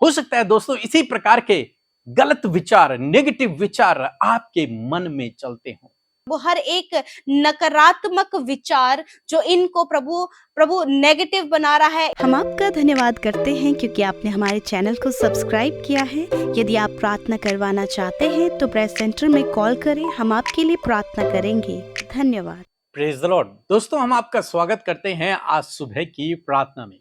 हो सकता है दोस्तों इसी प्रकार के गलत विचार, नेगेटिव विचार आपके मन में चलते हों। वो हर एक नकारात्मक विचार जो इनको प्रभु प्रभु नेगेटिव बना रहा है। हम आपका धन्यवाद करते हैं क्योंकि आपने हमारे चैनल को सब्सक्राइब किया है। यदि आप प्रार्थना करवाना चाहते हैं तो प्रेस सेंटर में कॉल करें, हम आपके लिए प्रार्थना करेंगे। धन्यवाद। Praise the Lord. दोस्तों हम आपका स्वागत करते हैं आज सुबह की प्रार्थना में,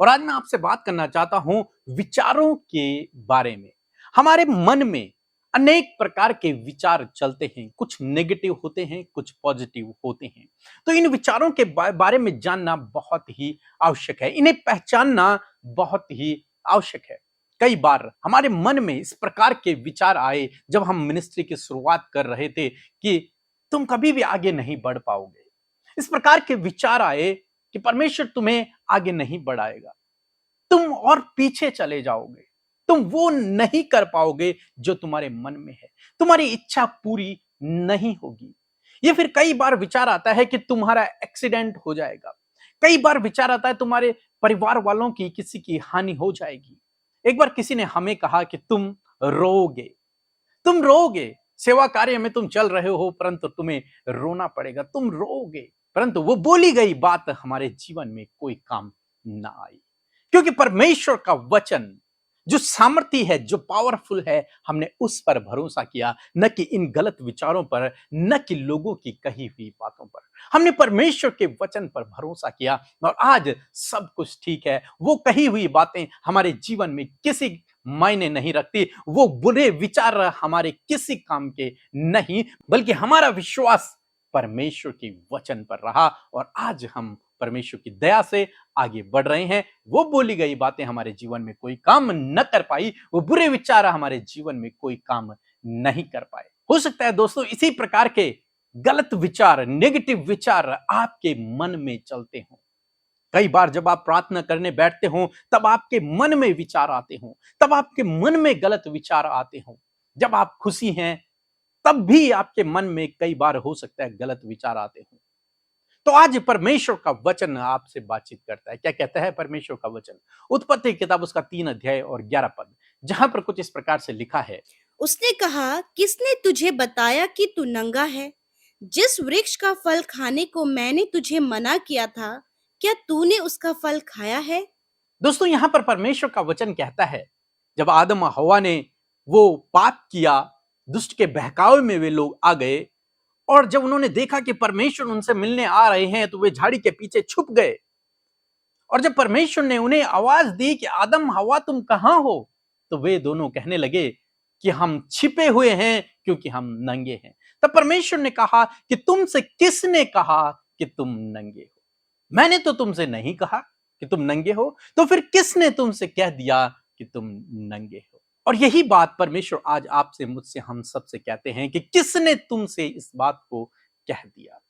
और आज मैं आपसे बात करना चाहता हूं विचारों के बारे में। हमारे मन में अनेक प्रकार के विचार चलते हैं, कुछ नेगेटिव होते हैं, कुछ पॉजिटिव होते हैं। तो इन विचारों के बारे में जानना बहुत ही आवश्यक है, इन्हें पहचानना बहुत ही आवश्यक है। कई बार हमारे मन में इस प्रकार के विचार आए जब हम मिनिस्ट्री की शुरुआत कर रहे थे कि तुम कभी भी आगे नहीं बढ़ पाओगे। इस प्रकार के विचार आए कि परमेश्वर तुम्हें आगे नहीं बढ़ाएगा, तुम और पीछे चले जाओगे, तुम वो नहीं कर पाओगे जो तुम्हारे मन में है, तुम्हारी इच्छा पूरी नहीं होगी। ये फिर कई बार विचार आता है कि तुम्हारा एक्सीडेंट हो जाएगा। कई बार विचार आता है तुम्हारे परिवार वालों की किसी की हानि हो जाएगी। एक बार किसी ने हमें कहा कि तुम रोओगे, सेवा कार्य में तुम चल रहे हो परंतु तुम्हें रोना पड़ेगा, तुम रोओगे। परंतु वो बोली गई बात हमारे जीवन में कोई काम ना आई, क्योंकि परमेश्वर का वचन जो सामर्थी है, जो पावरफुल है, हमने उस पर भरोसा किया, न कि इन गलत विचारों पर, न कि लोगों की कही हुई बातों पर। हमने परमेश्वर के वचन पर भरोसा किया और आज सब कुछ ठीक है। वो कही हुई बातें हमारे जीवन में किसी मायने नहीं रखती, वो बुरे विचार हमारे किसी काम के नहीं, बल्कि हमारा विश्वास परमेश्वर के वचन पर रहा और आज हम परमेश्वर की दया से आगे बढ़ रहे हैं। वो बोली गई बातें हमारे जीवन में कोई काम न कर पाई, वो बुरे विचार हमारे जीवन में कोई काम नहीं कर पाए। हो सकता है दोस्तों इसी प्रकार के गलत विचार, नेगेटिव विचार आपके मन में चलते हों। कई बार जब आप प्रार्थना करने बैठते हो तब आपके मन में विचार आते हो, तब आपके मन में गलत विचार आते हो। जब आप खुशी हैं तब भी आपके मन में कई बार हो सकता है गलत विचार आते हो। तो आज परमेश्वर का वचन आपसे बातचीत करता है। क्या कहता है परमेश्वर का वचन? उत्पत्ति किताब उसका 3 अध्याय और 11 पद, जहां पर कुछ इस प्रकार से लिखा है। उसने कहा, किसने तुझे बताया कि तू नंगा है? जिस वृक्ष का फल खाने को मैंने तुझे मना किया था, क्या तूने उसका फल खाया है? दोस्तों यहां पर परमेश्वर का वचन कहता है, जब आदम और हवा ने वो पाप किया, दुष्ट के बहकावे में वे लोग आ गए, और जब उन्होंने देखा कि परमेश्वर उनसे मिलने आ रहे हैं तो वे झाड़ी के पीछे छुप गए। और जब परमेश्वर ने उन्हें आवाज दी कि आदम हवा तुम कहां हो, तो वे दोनों कहने लगे कि हम छिपे हुए हैं क्योंकि हम नंगे हैं। तब परमेश्वर ने कहा कि तुमसे किसने कहा कि तुम नंगे हो? मैंने तो तुमसे नहीं कहा कि तुम नंगे हो, तो फिर किसने तुमसे कह दिया कि तुम नंगे हो? और यही बात परमेश्वर आज आपसे, मुझसे, हम सबसे कहते हैं कि किसने तुमसे इस बात को कह दिया?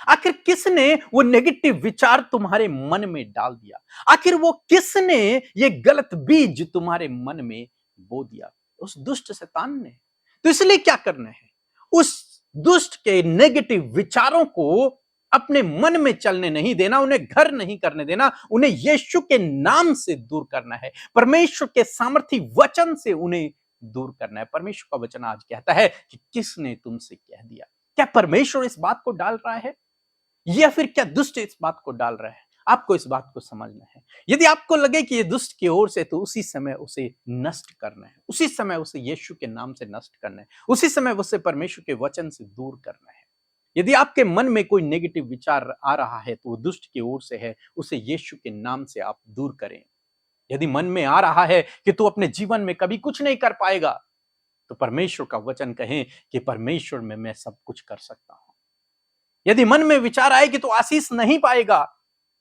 आखिर किसने वो नेगेटिव विचार तुम्हारे मन में डाल दिया? आखिर वो किसने ये गलत बीज तुम्हारे मन में बो दिया? उस दुष्ट शैतान ने। तो इसलिए क्या करना है? उस दुष्ट के नेगेटिव विचारों को अपने मन में चलने नहीं देना, उन्हें घर नहीं करने देना, उन्हें यीशु के नाम से दूर करना है, परमेश्वर के सामर्थी वचन से उन्हें दूर करना है। परमेश्वर का वचन आज कहता है कि किसने तुमसे कह दिया? क्या परमेश्वर इस बात को डाल रहा है या फिर क्या दुष्ट इस बात को डाल रहा है? आपको इस बात को समझना है। यदि आपको लगे कि ये दुष्ट की ओर से, तो उसी समय उसे नष्ट करना है, उसी समय उसे यीशु के नाम से नष्ट करना है, उसी समय उसे परमेश्वर के वचन से दूर करना है। यदि आपके मन में कोई नेगेटिव विचार आ रहा है तो वो दुष्ट की ओर से है, उसे यीशु के नाम से आप दूर करें। यदि मन में आ रहा है कि तू अपने जीवन में कभी कुछ नहीं कर पाएगा, तो परमेश्वर का वचन कहें कि परमेश्वर में मैं सब कुछ कर सकता हूं। यदि मन में विचार आए कि तू आशीष नहीं पाएगा,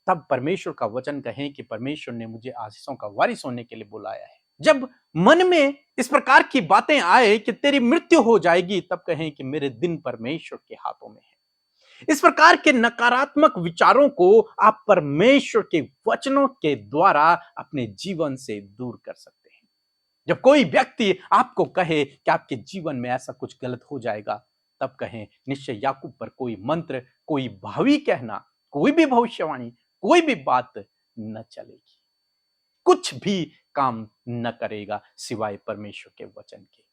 तब परमेश्वर का वचन कहें कि परमेश्वर ने मुझे आशीषों का वारिस होने के लिए बुलाया है। जब मन में इस प्रकार की बातें आए कि तेरी मृत्यु हो जाएगी, तब कहें कि मेरे दिन परमेश्वर के हाथों में है। इस प्रकार के नकारात्मक विचारों को आप परमेश्वर के वचनों के द्वारा अपने जीवन से दूर कर सकते हैं। जब कोई व्यक्ति आपको कहे कि आपके जीवन में ऐसा कुछ गलत हो जाएगा, तब कहें निश्चय याकूब पर कोई मंत्र, कोई भावी कहना, कोई भी भविष्यवाणी, कोई भी बात न चलेगी। कुछ भी काम न करेगा सिवाय परमेश्वर के वचन के।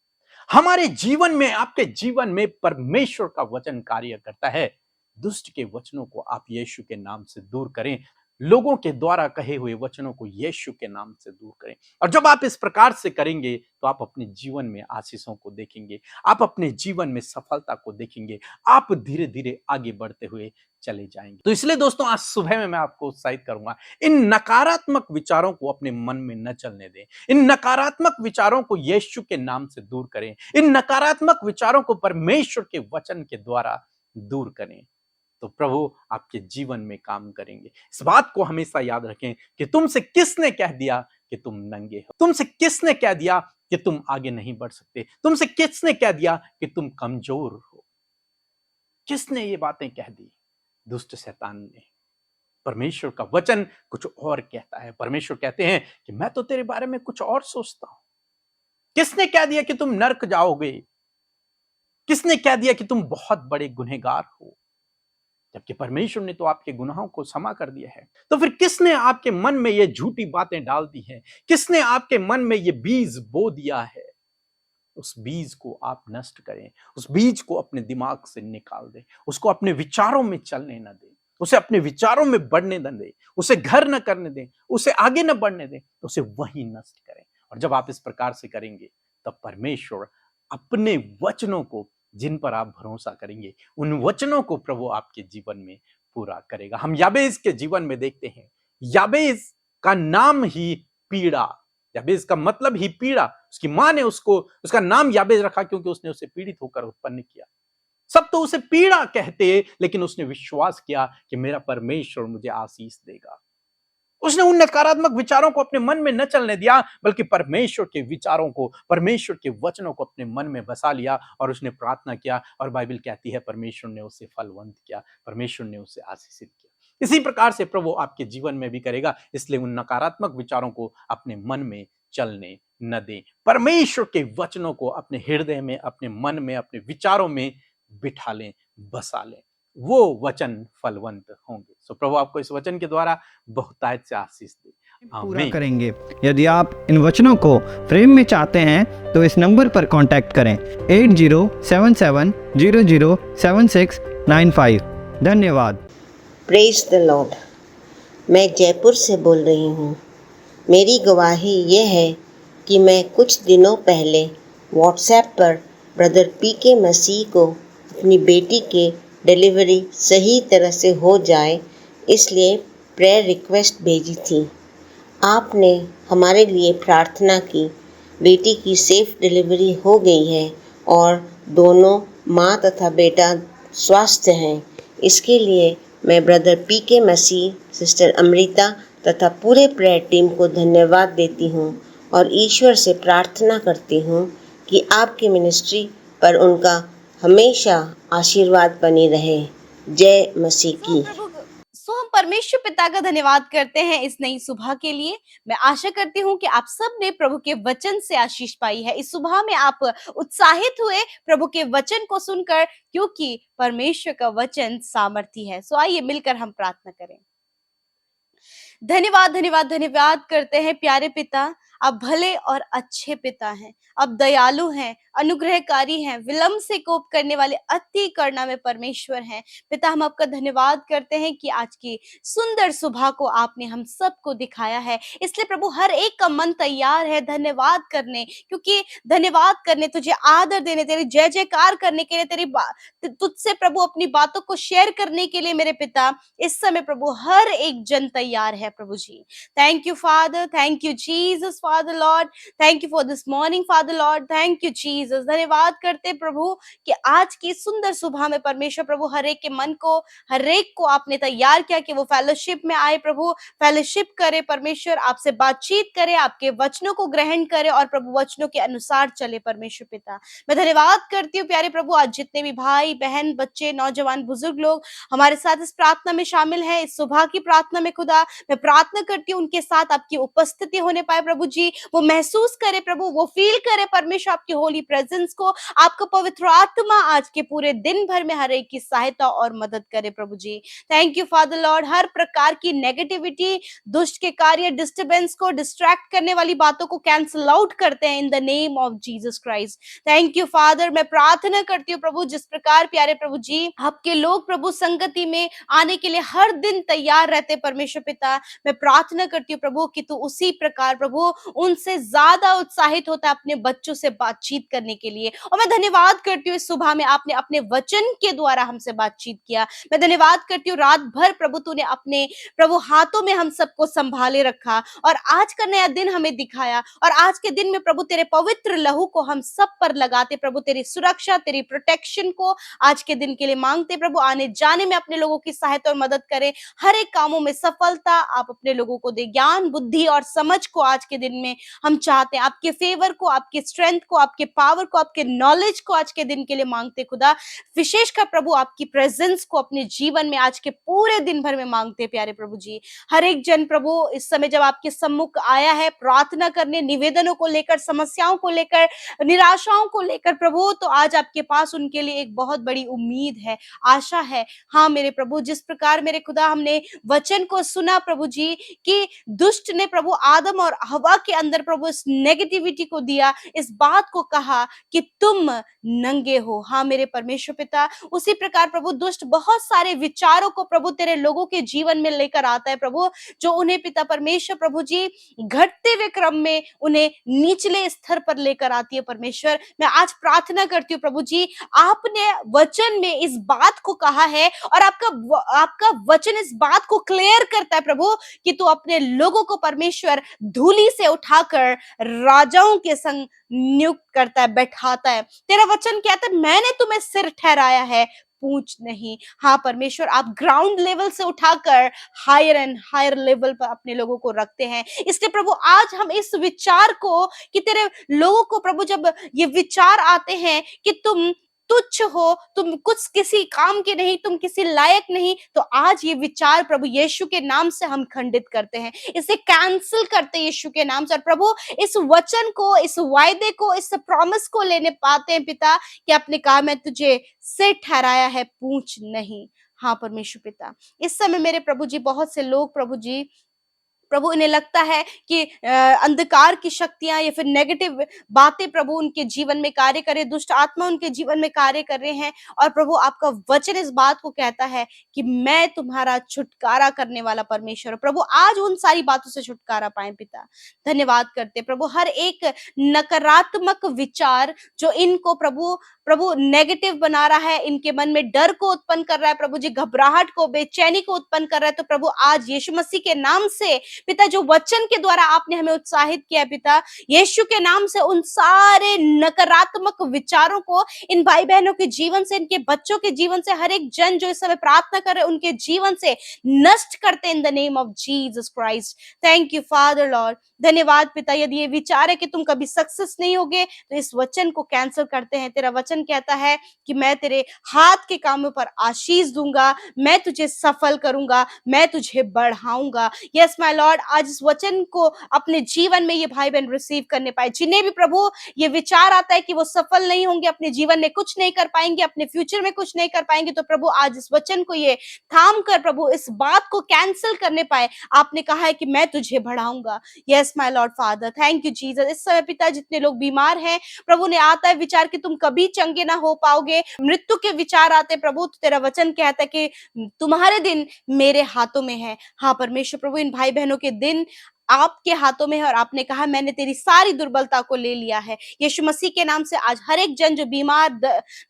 हमारे जीवन में, आपके जीवन में परमेश्वर का वचन कार्य करता है। दुष्ट के वचनों को आप यीशु के नाम से दूर करें, लोगों के द्वारा कहे हुए वचनों को यीशु के नाम से दूर करें। और जब आप इस प्रकार से करेंगे तो आप अपने जीवन में आशीषों को देखेंगे, आप अपने जीवन में सफलता को देखेंगे, आप धीरे धीरे आगे बढ़ते हुए चले जाएंगे। तो इसलिए दोस्तों, आज सुबह में मैं आपको उत्साहित करूंगा, इन नकारात्मक विचारों को अपने मन में न चलने दें। इन नकारात्मक विचारों को यीशु के नाम से दूर करें। इन नकारात्मक विचारों को परमेश्वर के वचन के द्वारा दूर करें, तो प्रभु आपके जीवन में काम करेंगे। इस बात को हमेशा याद रखें कि तुमसे किसने कह दिया कि तुम नंगे हो? तुमसे किसने कह दिया कि तुम आगे नहीं बढ़ सकते? तुमसे किसने कह दिया कि तुम कमजोर हो? किसने ये बातें कह दी? दुष्ट शैतान ने। परमेश्वर का वचन कुछ और कहता है। परमेश्वर कहते हैं कि मैं तो तेरे बारे में कुछ और सोचता हूं। किसने कह दिया कि तुम नरक जाओगे? किसने कह दिया कि तुम बहुत बड़े गुनहगार हो? जबकि परमेश्वर ने तो आपके गुनाहों को क्षमा कर दिया है। तो फिर किसने आपके मन में ये झूठी बातें डाल दी हैं? किसने आपके मन में ये बीज बो दिया है? उस बीज को आप नष्ट करें, उस बीज को अपने दिमाग से निकाल दें, उसको अपने विचारों में चलने न दें, उसे अपने विचारों में बढ़ने न दें, उसे घर न करने दें, उसे आगे न बढ़ने दें, तो उसे वहीं नष्ट करें। और जब आप इस प्रकार से करेंगे तब परमेश्वर अपने वचनों को, जिन पर आप भरोसा करेंगे, उन वचनों को प्रभु आपके जीवन में पूरा करेगा। हम याबेस के जीवन में देखते हैं, याबेस का नाम ही पीड़ा, याबेस का मतलब ही पीड़ा। उसकी मां ने उसका नाम याबेस रखा क्योंकि उसने उसे पीड़ित होकर उत्पन्न किया। सब तो उसे पीड़ा कहते, लेकिन उसने विश्वास किया कि मेरा परमेश्वर मुझे आशीष देगा। उसने उन नकारात्मक विचारों को अपने मन में न चलने दिया, बल्कि परमेश्वर के विचारों को, परमेश्वर के वचनों को अपने मन में बसा लिया और उसने प्रार्थना किया। और बाइबल कहती है परमेश्वर ने उसे फलवंत किया, परमेश्वर ने उसे आशीषित किया। इसी प्रकार से प्रभु आपके जीवन में भी करेगा। इसलिए उन नकारात्मक विचारों को अपने मन में चलने न दें। परमेश्वर के वचनों को अपने हृदय में, अपने मन में, अपने विचारों में बिठा लें, बसा लें। वो वचन फलवंत होंगे। सो प्रभु आपको इस वचन के द्वारा बहुतायत से आशीष दे। पूरा करेंगे। यदि आप इन वचनों को फ्रेम में चाहते हैं तो इस नंबर पर कांटेक्ट करें 8077007695। धन्यवाद। Praise the Lord. मैं जयपुर से बोल रही हूँ। मेरी गवाही ये है कि मैं कुछ दिनों पहले व्हाट्सएप पर ब्रदर पीके मसीह को अपनी बेटी के डिलीवरी सही तरह से हो जाए इसलिए प्रेयर रिक्वेस्ट भेजी थी। आपने हमारे लिए प्रार्थना की। बेटी की सेफ डिलीवरी हो गई है और दोनों माँ तथा बेटा स्वस्थ हैं। इसके लिए मैं ब्रदर पीके मसीह, सिस्टर अमृता तथा पूरे प्रेयर टीम को धन्यवाद देती हूँ और ईश्वर से प्रार्थना करती हूँ कि आपकी मिनिस्ट्री पर उनका हमेशा आशीर्वाद बनी रहे। जय मसीह की। सो हम परमेश्वर पिता का धन्यवाद करते हैं इस नई सुबह के लिए। मैं आशा करती हूँ कि आप सब ने प्रभु के वचन से आशीष पाई है। इस सुबह में आप उत्साहित हुए प्रभु के वचन को सुनकर, क्योंकि परमेश्वर का वचन सामर्थी है। सो आइए मिलकर हम प्रार्थना करें। धन्यवाद धन्यवाद धन्यवाद करते हैं प्यारे पिता। आप भले और अच्छे पिता हैं, आप दयालु हैं, अनुग्रहकारी हैं, विलंब से कोप करने वाले, अति करुणा में परमेश्वर हैं। पिता, हम आपका धन्यवाद करते हैं कि आज की सुंदर सुबह को आपने हम सबको दिखाया है। इसलिए प्रभु हर एक का मन तैयार है धन्यवाद करने, क्योंकि धन्यवाद करने, तुझे आदर देने, तेरी जय जयकार करने के लिए, तुझसे प्रभु अपनी बातों को शेयर करने के लिए मेरे पिता इस समय प्रभु हर एक जन तैयार है। प्रभु जी, thank you father, thank you Jesus father lord, thank you for this morning father lord, thank you Jesus. धन्यवाद करते प्रभु कि आज की सुंदर सुबह में परमेश्वर प्रभु हर एक के मन को, हर एक को आपने तैयार किया कि वो फेलोशिप में आए। प्रभु फेलोशिप करे, परमेश्वर आपसे बातचीत करे, आपके वचनों को ग्रहण करे और प्रभु वचनों के अनुसार चले। परमेश्वर पिता, मैं धन्यवाद करती हूँ प्यारे प्रभु, आज जितने भी भाई बहन, बच्चे, नौजवान, बुजुर्ग लोग हमारे साथ इस प्रार्थना में शामिल है, इस सुबह की प्रार्थना में खुदा मैं प्रार्थना करती हूँ उनके साथ आपकी उपस्थिति होने पाए। प्रभु जी, जी, वो महसूस करे प्रभु, वो फील करे परमेश्वर आपकी होली प्रेजेंस को। आपका पवित्र आत्मा आज के पूरे दिन भर में हर एक की सहायता और मदद करे प्रभु जी। थैंक यू फादर लॉर्ड, हर प्रकार की नेगेटिविटी, दुष्ट के कार्य, डिस्टर्बेंस को, डिस्ट्रैक्ट करने वाली बातों को कैंसल आउट करते हैं in the name of Jesus Christ. Thank you father. मैं प्रार्थना करती हूँ प्रभु, जिस प्रकार प्यारे प्रभु जी आपके लोग प्रभु संगति में आने के लिए हर दिन तैयार रहते परमेश्वर पिता, मैं प्रार्थना करती हूँ प्रभु कि तू उसी प्रकार प्रभु उनसे ज्यादा उत्साहित होता है अपने बच्चों से बातचीत करने के लिए। और मैं धन्यवाद करती हूँ इस सुबह में आपने अपने वचन के द्वारा हमसे बातचीत किया। मैं धन्यवाद करती हूँ रात भर प्रभु तूने अपने प्रभु हाथों में हम सबको संभाले रखा और आज का नया दिन हमें दिखाया। और आज के दिन में प्रभु तेरे पवित्र लहू को हम सब पर लगाते प्रभु, तेरी सुरक्षा, तेरी प्रोटेक्शन को आज के दिन के लिए मांगते प्रभु। आने जाने में अपने लोगों की सहायता और मदद करें, हर एक कामों में सफलता आप अपने लोगों को दे, ज्ञान, बुद्धि और समझ को आज के दिन में हम चाहते हैं। आपके फेवर को, आपके स्ट्रेंथ को, आपके पावर को, आपके नॉलेज को आज के दिन के लिए मांगते खुदा। विशेषकर प्रभु आपकी प्रेजेंस को अपने जीवन में आज के पूरे दिन भर में मांगते प्यारे प्रभु जी। हर एक जन प्रभु इस समय जब आपके सम्मुख आया है प्रार्थना करने, निवेदनों को लेकर, समस्याओं को लेकर, निराशाओं को लेकर प्रभु, तो आज आपके पास उनके लिए एक बहुत बड़ी उम्मीद है, आशा है। हाँ मेरे प्रभु, जिस प्रकार मेरे खुदा हमने वचन को सुना प्रभु जी कि दुष्ट ने प्रभु आदम और हवा के अंदर प्रभु इस नेगेटिविटी को दिया, इस बात को कहा कि तुम नंगे हो। हाँ मेरे परमेश्वर पिता, उसी प्रकार प्रभु दुष्ट बहुत सारे विचारों को प्रभु तेरे लोगों के जीवन में लेकर आता है प्रभु, जो उन्हें पिता परमेश्वर प्रभु जी घटते हुए क्रम में उन्हें निचले स्तर पर लेकर आती है परमेश्वर। मैं आज प्रार्थना करती हूँ प्रभु जी, आपने वचन में इस बात को कहा है और आपका वचन इस बात को क्लियर करता है प्रभु कि तू अपने लोगों को परमेश्वर धूली से उठाकर राजाओं के संग नियुक्त करता है, बैठाता है। तेरा वचन कहता है मैंने तुम्हें सिर ठहराया है, पूंछ नहीं। हाँ परमेश्वर, आप ग्राउंड लेवल से उठाकर हायर एंड हायर लेवल पर अपने लोगों को रखते हैं। इसलिए प्रभु आज हम इस विचार को कि तेरे लोगों को प्रभु जब ये विचार आते हैं कि तुम तुच्छ हो, तुम कुछ किसी काम के नहीं, तुम किसी लायक नहीं, तो आज ये विचार प्रभु यीशु के नाम से हम खंडित करते हैं, इसे कैंसिल करते हैं यीशु के नाम से। और प्रभु इस वचन को, इस वायदे को, इस प्रॉमिस को लेने पाते हैं पिता कि आपने कहा मैं तुझे सिर ठहराया है, पूंछ नहीं। हाँ परमेश्वर पिता, इस समय मेरे प्रभु जी बहुत से लोग प्रभु इन्हें लगता है कि अंधकार की शक्तियां या फिर नेगेटिव बातें प्रभु उनके जीवन में कार्य करे, दुष्ट आत्मा उनके जीवन में कार्य कर रहे हैं। और प्रभु आपका वचन इस बात को कहता है कि मैं तुम्हारा छुटकारा करने वाला परमेश्वर हूं। प्रभु आज उन सारी बातों से छुटकारा पाए पिता। धन्यवाद करते प्रभु, हर एक नकारात्मक विचार जो इनको प्रभु नेगेटिव बना रहा है, इनके मन में डर को उत्पन्न कर रहा है प्रभु जी, घबराहट को, बेचैनी को उत्पन्न कर रहा है, तो प्रभु आज यीशु मसीह के नाम से पिता, जो वचन के द्वारा आपने हमें उत्साहित किया पिता, यीशु के नाम से उन सारे नकारात्मक विचारों को इन भाई बहनों के जीवन से, इनके बच्चों के जीवन से, हर एक जन जो इस समय प्रार्थना कर रहे उनके जीवन से नष्ट करते in the name of Jesus Christ. Thank you father Lord. धन्यवाद पिता, यदि ये विचार है कि तुम कभी सक्सेस नहीं होगे तो इस वचन को कैंसिल करते हैं। तेरा वचन कहता है कि मैं तेरे हाथ के कामों पर आशीष दूंगा, मैं तुझे सफल करूंगा, मैं तुझे बढ़ाऊंगा। यस माय लॉर्ड, आज इस वचन को अपने जीवन में ये भाई बहन रिसीव करने पाए, जिन्हें भी प्रभु ये विचार आता है कि वो सफल नहीं होंगे, अपने जीवन में कुछ नहीं कर पाएंगे, अपने फ्यूचर में कुछ नहीं कर पाएंगे, तो प्रभु आज इस वचन को ये थाम कर प्रभु इस बात को कैंसिल करने पाए। आपने कहा है कि मैं तुझे बढ़ाऊंगा। Yes my Lord father, thank you Jesus. इस समय पिता जितने लोग बीमार हैं प्रभु, ने आता है विचार कि तुम कभी चंगे ना हो पाओगे, मृत्यु के विचार आते प्रभु, तो तेरा वचन कहता है कि तुम्हारे दिन मेरे हाथों में है। हाँ परमेश्वर प्रभु, इन भाई बहनों के दिन आपके हाथों में है और आपने कहा मैंने तेरी सारी दुर्बलता को ले लिया है। यीशु मसीह के नाम से आज हर एक जन जो बीमार,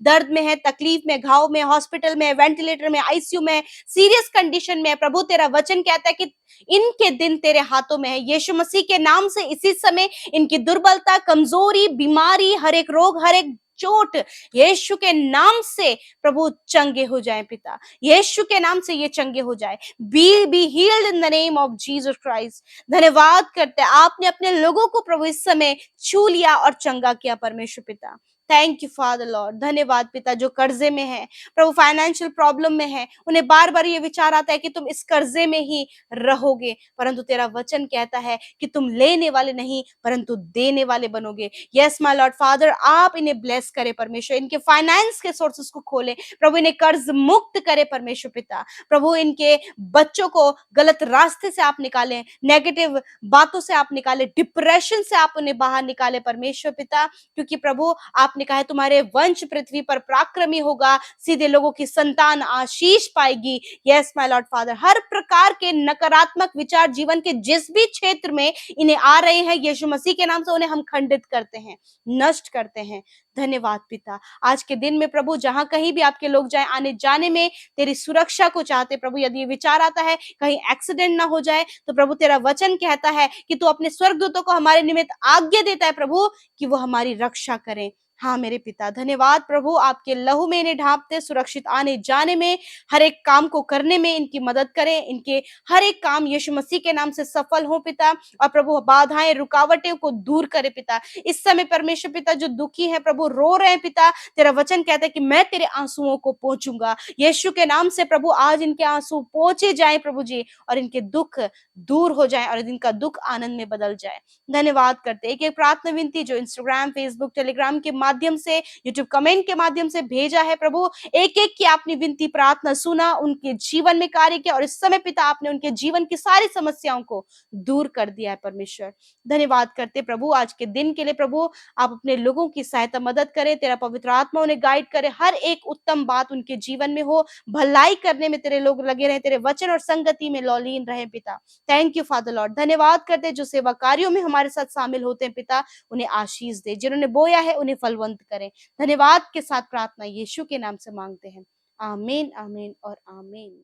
दर्द में है, तकलीफ में, घाव में, हॉस्पिटल में, वेंटिलेटर में, आईसीयू में, सीरियस कंडीशन में, प्रभु तेरा वचन कहता है कि इनके दिन तेरे हाथों में है। यीशु मसीह के नाम से इसी समय इनकी दुर्बलता, कमजोरी, बीमारी, हर एक रोग, हर एक चोट यीशु के नाम से प्रभु चंगे हो जाए पिता, यीशु के नाम से ये चंगे हो जाए। Be healed in the name of Jesus Christ. धन्यवाद करते हैं, आपने अपने लोगों को प्रभु इस समय छू लिया और चंगा किया परमेश्वर पिता। Thank you father Lord. धन्यवाद पिता, जो कर्जे में है प्रभु, फाइनेंशियल प्रॉब्लम में है, उन्हें बार बार ये विचार आता है कि तुम इस कर्जे में ही रहोगे, परंतु तेरा वचन कहता है कि तुम लेने वाले नहीं परंतु देने वाले बनोगे। यस माय लॉर्ड फादर, आप इन्हें ब्लेस करें परमेश्वर, इनके फाइनेंस के सोर्सेस को खोले प्रभु, इन्हें कर्ज मुक्त करे परमेश्वर पिता। प्रभु, इनके बच्चों को गलत रास्ते से आप निकालें, नेगेटिव बातों से आप निकालें, डिप्रेशन से आप उन्हें बाहर निकालें परमेश्वर पिता, क्योंकि प्रभु आपने कहा है तुम्हारे वंश पृथ्वी पर पराक्रमी होगा, सीधे लोगों की संतान आशीष पाएगी। यस माय लॉर्ड फादर, हर प्रकार के नकारात्मक विचार जीवन के जिस भी क्षेत्र में इन्हें आ रहे हैं, यीशु मसीह के नाम से उन्हें हम खंडित करते हैं, नष्ट करते हैं। धन्यवाद पिता, आज के दिन में प्रभु जहां कहीं भी आपके लोग जाए, आने जाने में तेरी सुरक्षा को चाहते प्रभु। यदि ये विचार आता है कहीं एक्सीडेंट ना हो जाए, तो प्रभु तेरा वचन कहता है कि तू अपने स्वर्गदूतों को हमारे निमित्त आज्ञा देता है प्रभु कि वो हमारी रक्षा करें। हाँ मेरे पिता, धन्यवाद प्रभु, आपके लहू में इन्हें ढांपते, सुरक्षित आने जाने में, हर एक काम को करने में इनकी मदद करें, इनके हर एक काम यीशु मसीह के नाम से सफल हो पिता। और प्रभु बाधाएं, रुकावटें को दूर करे पिता। इस समय परमेश्वर पिता जो दुखी है प्रभु, रो रहे हैं पिता, तेरा वचन कहता है कि मैं तेरे आंसुओं को पोंछूंगा। यीशु के नाम से प्रभु आज इनके आंसू पोंछे जाए प्रभु जी, और इनके दुख दूर हो जाए और इनका दुख आनंद में बदल जाए। धन्यवाद करते। एक एक प्रार्थना विनती जो इंस्टाग्राम, फेसबुक, टेलीग्राम के माध्यम से, यूट्यूब कमेंट के माध्यम से भेजा है प्रभु, एक एक की आपने विनती प्रार्थना सुना, उनके जीवन में कार्य किया, और इस समय पिता आपने उनके जीवन की सारी समस्याओं को दूर कर दिया है परमेश्वर। धन्यवाद करते प्रभु आज के दिन के लिए प्रभु, आप अपने लोगों की सहायता मदद करें, तेरा पवित्र आत्मा उन्हें गाइड करे, हर एक उत्तम बात उनके जीवन में हो, भलाई करने में तेरे लोग लगे रहे, तेरे वचन और संगति में लौलीन रहे पिता। Thank you father Lord. धन्यवाद करते जो सेवा कार्यों में हमारे साथ शामिल होते हैं पिता, उन्हें आशीष दे, जिन्होंने बोया है उन्हें फलवंत करें। धन्यवाद के साथ प्रार्थना यीशु के नाम से मांगते हैं, आमीन आमीन और आमीन।